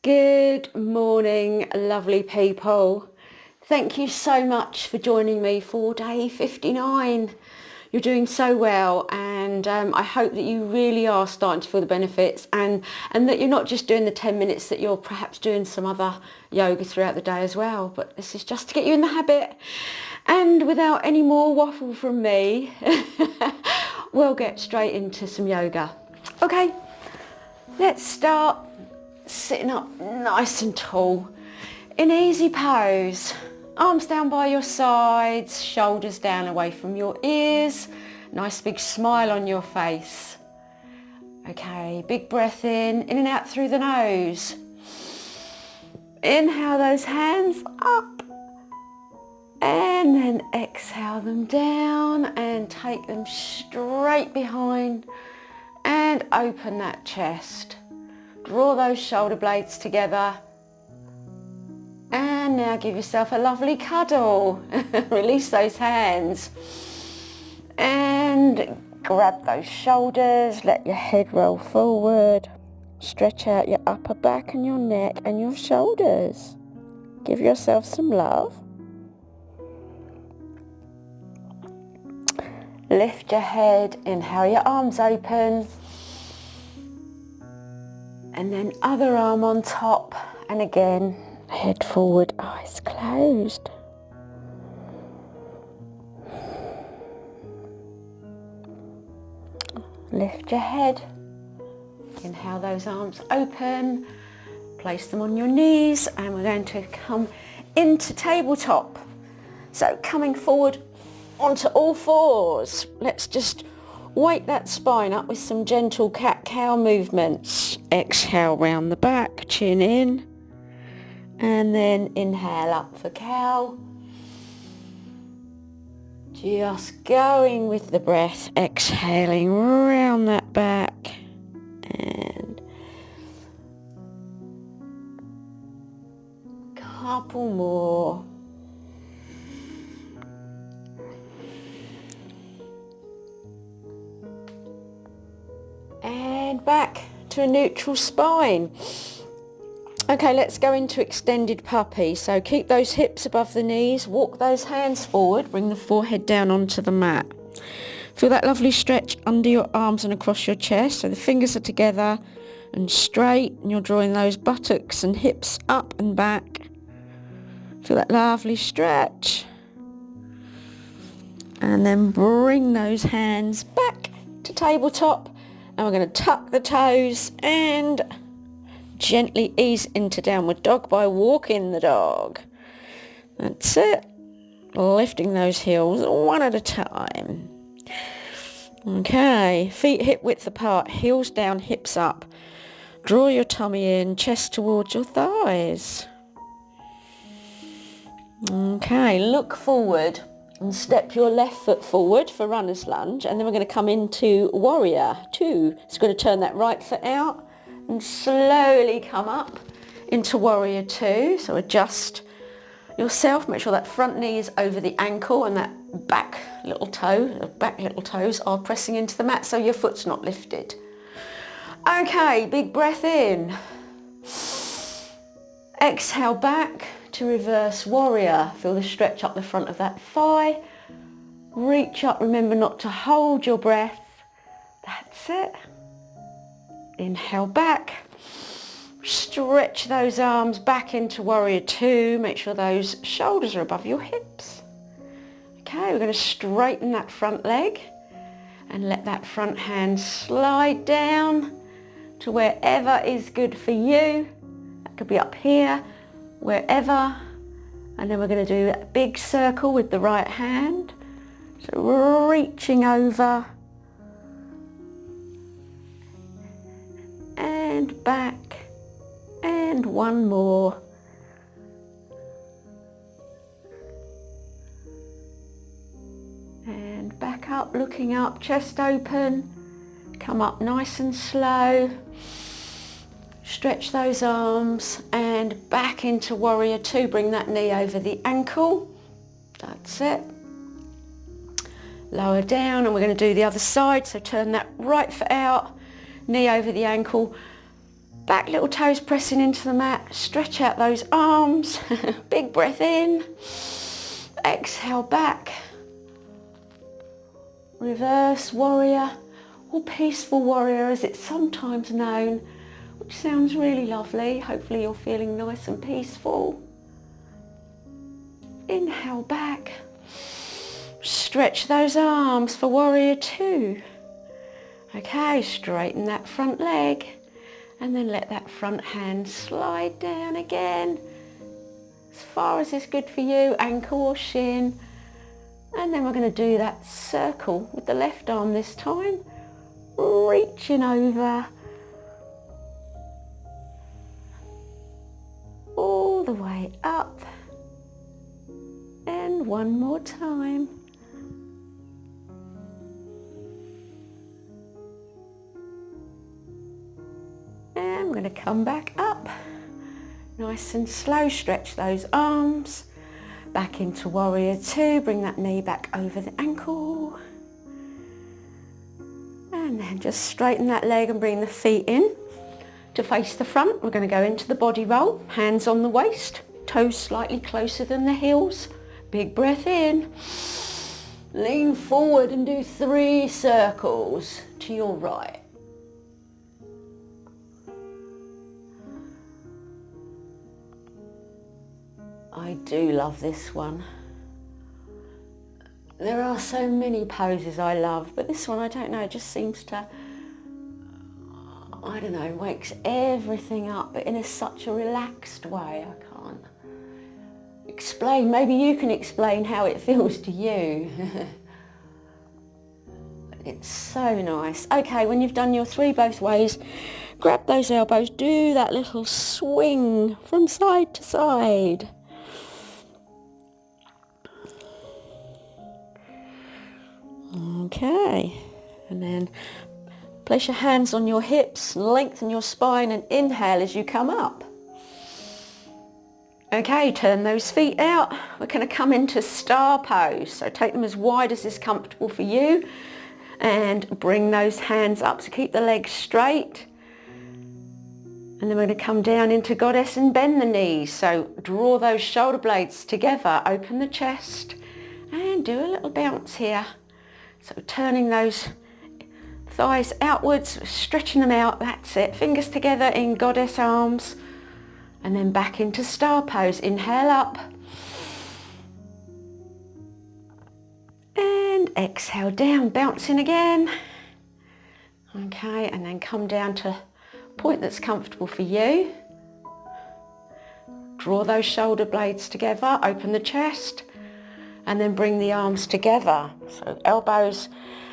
Good morning, lovely people. Thank you so much for joining me for day 59. You're doing so well, and I hope that you really are starting to feel the benefits and that you're not just doing the 10 minutes, that you're perhaps doing some other yoga throughout the day as well. But this is just to get you in the habit. And without any more waffle from me, we'll get straight into some yoga. Okay, let's start sitting up nice and tall in easy pose. Arms down by your sides, shoulders down away from your ears. Nice big smile on your face. Okay, big breath in and out through the nose. Inhale those hands up and then exhale them down and take them straight behind and open that chest. Draw those shoulder blades together and now give yourself a lovely cuddle. Release those hands and grab those shoulders, let your head roll forward, stretch out your upper back and your neck and your shoulders. Give yourself some love. Lift your head, inhale your arms open. And then other arm on top, and again, head forward, eyes closed. Lift your head, inhale those arms open, place them on your knees, and we're going to come into tabletop. So coming forward onto all fours, let's just wake that spine up with some gentle cat-cow movements. Exhale round the back, chin in, and then inhale up for cow. Just going with the breath, exhaling round that back, and couple more. And back to a neutral spine. Okay, let's go into extended puppy. So keep those hips above the knees, walk those hands forward, bring the forehead down onto the mat. Feel that lovely stretch under your arms and across your chest. So the fingers are together and straight, and you're drawing those buttocks and hips up and back. Feel that lovely stretch. And then bring those hands back to tabletop. And we're going to tuck the toes and gently ease into downward dog by walking the dog. That's it. Lifting those heels one at a time. Okay, feet hip width apart, heels down, hips up. Draw your tummy in, chest towards your thighs. Okay, look forward and step your left foot forward for runner's lunge, and then we're going to come into warrior two. So we're going to turn that right foot out and slowly come up into warrior two. So adjust yourself, make sure that front knee is over the ankle and that back little toes are pressing into the mat so your foot's not lifted. Okay, big breath in. Exhale back to reverse warrior. Feel the stretch up the front of that thigh. Reach up, remember not to hold your breath. That's it. Inhale back. Stretch those arms back into warrior two. Make sure those shoulders are above your hips. Okay, we're going to straighten that front leg and let that front hand slide down to wherever is good for you. That could be up here, wherever. And then we're going to do a big circle with the right hand. So reaching over and back, and one more. And back up, looking up, chest open. Come up nice and slow. Stretch those arms and back into warrior two. Bring that knee over the ankle. That's it. Lower down, and we're going to do the other side. So turn that right foot out, knee over the ankle. Back little toes pressing into the mat. Stretch out those arms. Big breath in. Exhale back. Reverse warrior, or peaceful warrior as it's sometimes known, which sounds really lovely. Hopefully you're feeling nice and peaceful. Inhale back. Stretch those arms for warrior two. Okay, straighten that front leg and then let that front hand slide down again as far as is good for you, ankle or shin. And then we're going to do that circle with the left arm this time, reaching over all the way up, and one more time. And I'm going to come back up, nice and slow. Stretch those arms. Back into warrior two, bring that knee back over the ankle. And then just straighten that leg and bring the feet in to face the front. We're going to go into the body roll, hands on the waist, toes slightly closer than the heels. Big breath in. Lean forward and do 3 circles to your right. I do love this one. There are so many poses I love, but this one, I don't know, it just seems to, I don't know, wakes everything up, but in such a relaxed way. I can't explain. Maybe you can explain how it feels to you. It's so nice. Okay, when you've done your 3 both ways, grab those elbows, do that little swing from side to side. Okay, and then place your hands on your hips, lengthen your spine and inhale as you come up. Okay, turn those feet out. We're going to come into star pose, so take them as wide as is comfortable for you and bring those hands up, so keep the legs straight. And then we're going to come down into goddess and bend the knees, so draw those shoulder blades together, open the chest and do a little bounce here. So turning those thighs outwards, stretching them out, that's it. Fingers together in goddess arms and then back into star pose. Inhale up and exhale down, bouncing again. Okay, and then come down to a point that's comfortable for you. Draw those shoulder blades together, open the chest. And then bring the arms together, so elbows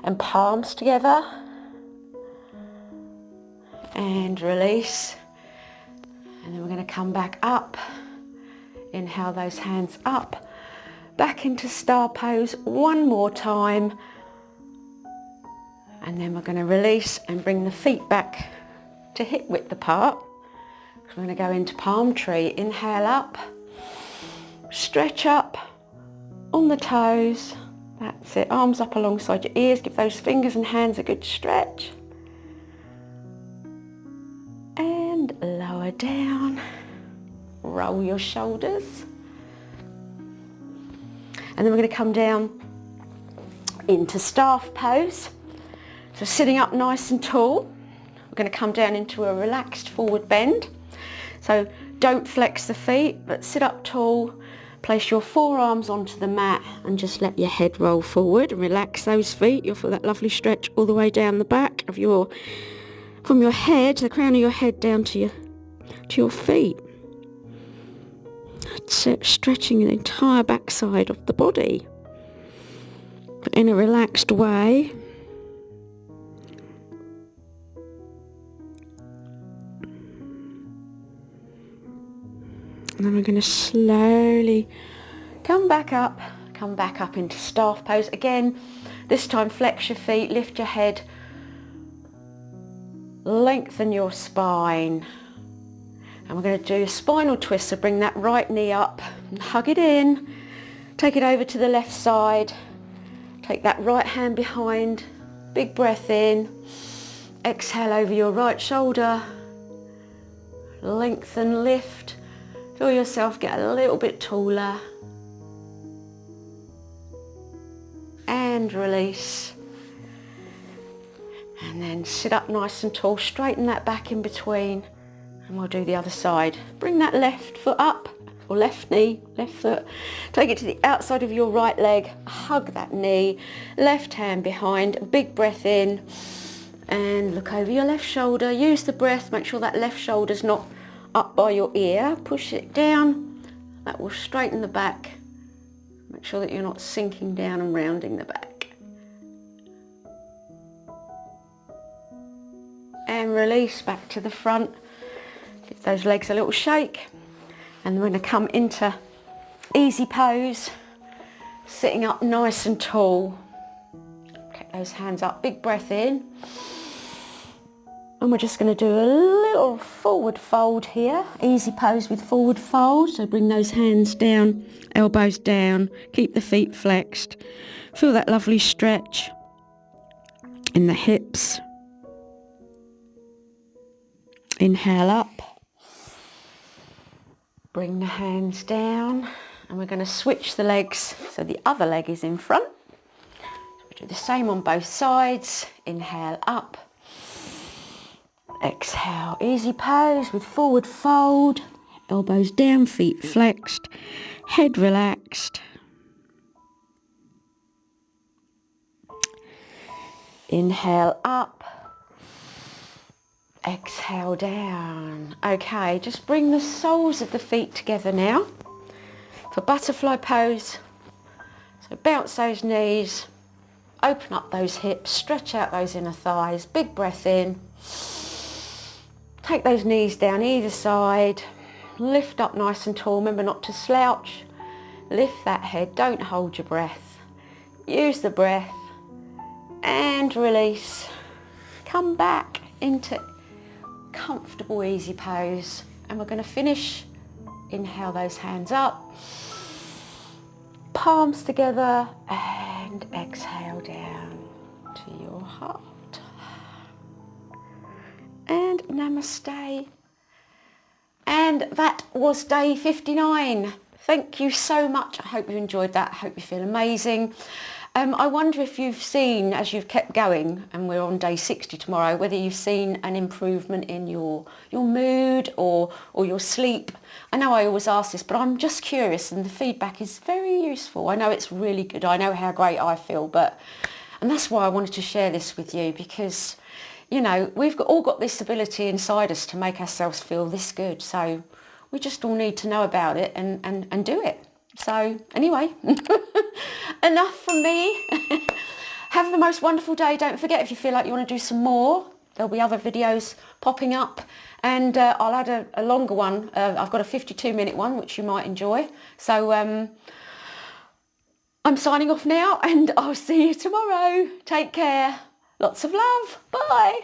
and palms together. And release. And then we're going to come back up. Inhale those hands up. Back into star pose one more time. And then we're going to release and bring the feet back to hip width apart. So we're going to go into palm tree. Inhale up. Stretch up. On the toes, that's it, arms up alongside your ears, give those fingers and hands a good stretch. And lower down, roll your shoulders. And then we're going to come down into staff pose. So sitting up nice and tall, we're going to come down into a relaxed forward bend. So don't flex the feet, but sit up tall. Place your forearms onto the mat and just let your head roll forward and relax those feet. You'll feel that lovely stretch all the way down the back of from your head, the crown of your head down to your feet. That's it, stretching the entire backside of the body, but in a relaxed way. And then we're going to slowly come back up into staff pose. Again, this time flex your feet, lift your head, lengthen your spine. And we're going to do a spinal twist, so bring that right knee up and hug it in. Take it over to the left side. Take that right hand behind, big breath in. Exhale over your right shoulder. Lengthen, lift, feel yourself get a little bit taller. And release. And then sit up nice and tall, straighten that back in between, and we'll do the other side. Bring that left foot up, or left knee, left foot, take it to the outside of your right leg, hug that knee, left hand behind, big breath in, and look over your left shoulder, use the breath, make sure that left shoulder's not up by your ear, push it down, that will straighten the back, make sure that you're not sinking down and rounding the back. And release back to the front. Give those legs a little shake. And we're going to come into easy pose, sitting up nice and tall. Take those hands up, big breath in. And we're just going to do a little forward fold here. Easy pose with forward fold. So bring those hands down, elbows down, keep the feet flexed. Feel that lovely stretch in the hips. Inhale up, bring the hands down, and we're going to switch the legs so the other leg is in front. We do the same on both sides. Inhale up, exhale, easy pose with forward fold, elbows down, feet flexed, head relaxed. Inhale up. Exhale down. Okay, just bring the soles of the feet together now for butterfly pose. So bounce those knees, open up those hips, stretch out those inner thighs, big breath in. Take those knees down either side, lift up nice and tall, remember not to slouch. Lift that head, don't hold your breath. Use the breath and release. Come back into comfortable easy pose, and we're going to finish. Inhale those hands up, palms together, and exhale down to your heart. And namaste. And that was day 59. Thank you so much. I hope you enjoyed that. I hope you feel amazing. I wonder if you've seen, as you've kept going, and we're on day 60 tomorrow, whether you've seen an improvement in your mood or your sleep. I know I always ask this, but I'm just curious, and the feedback is very useful. I know it's really good. I know how great I feel, and that's why I wanted to share this with you, because, you know, we've all got this ability inside us to make ourselves feel this good. So we just all need to know about it and do it. So anyway, enough from me. Have the most wonderful day. Don't forget, if you feel like you want to do some more, there'll be other videos popping up, and I'll add a longer one. I've got a 52-minute one which you might enjoy. So I'm signing off now, and I'll see you tomorrow. Take care. Lots of love. Bye.